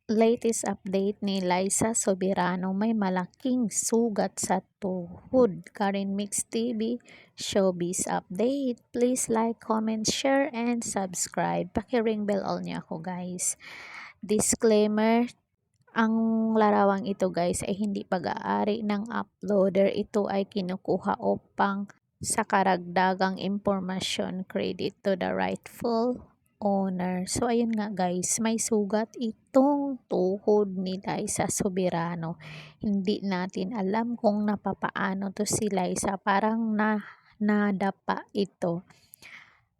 Latest update ni Liza Soberano, may malaking sugat sa tuhod. Karen Mix TV Showbiz Update. Please like, comment, share, and subscribe. Paki-ring bell all niya ako guys. Disclaimer, ang larawang ito guys ay hindi pag-aari ng uploader. Ito ay kinukuha upang sa karagdagang impormasyon, credit to the rightful owner. So ayun nga guys, may sugat itong tuhod ni Liza Soberano. Hindi natin alam kung napapaano to si Liza, parang nadapa ito.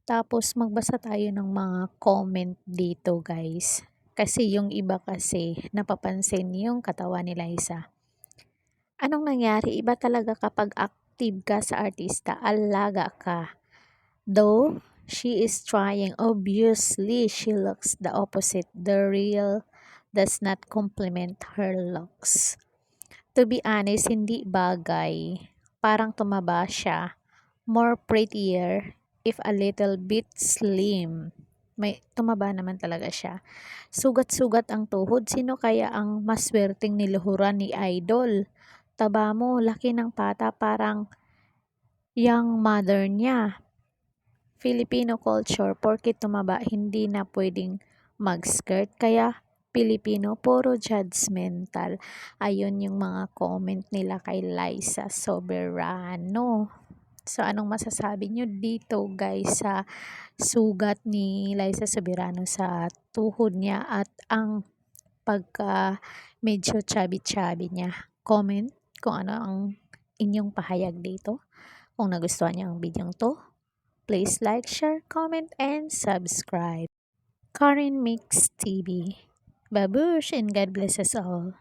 Tapos magbasa tayo ng mga comment dito guys. Kasi yung iba kasi napapansin yung katawan ni Liza. Anong nangyari? Iba talaga kapag active ka sa artista, alaga ka. Though she is trying, obviously she looks the opposite. The real does not complement her looks. To be honest, hindi bagay. Parang tumaba siya. More prettier if a little bit slim. May tumaba naman talaga siya. Sugat-sugat ang tuhod. Sino kaya ang maswerteng niluhuran ni Idol? Taba mo, laki ng pata, parang young mother niya. Filipino culture, porke tumaba, hindi na pwedeng mag-skirt. Kaya Pilipino, puro judgmental. Ayun yung mga comment nila kay Liza Soberano. So, anong masasabi nyo dito guys sa sugat ni Liza Soberano sa tuhod niya at ang pagka medyo chubby-chubby niya? Comment kung ano ang inyong pahayag dito. Kung nagustuhan niyo ang video to, please like, share, comment, and subscribe. Karen Mix TV. Babush and God bless us all.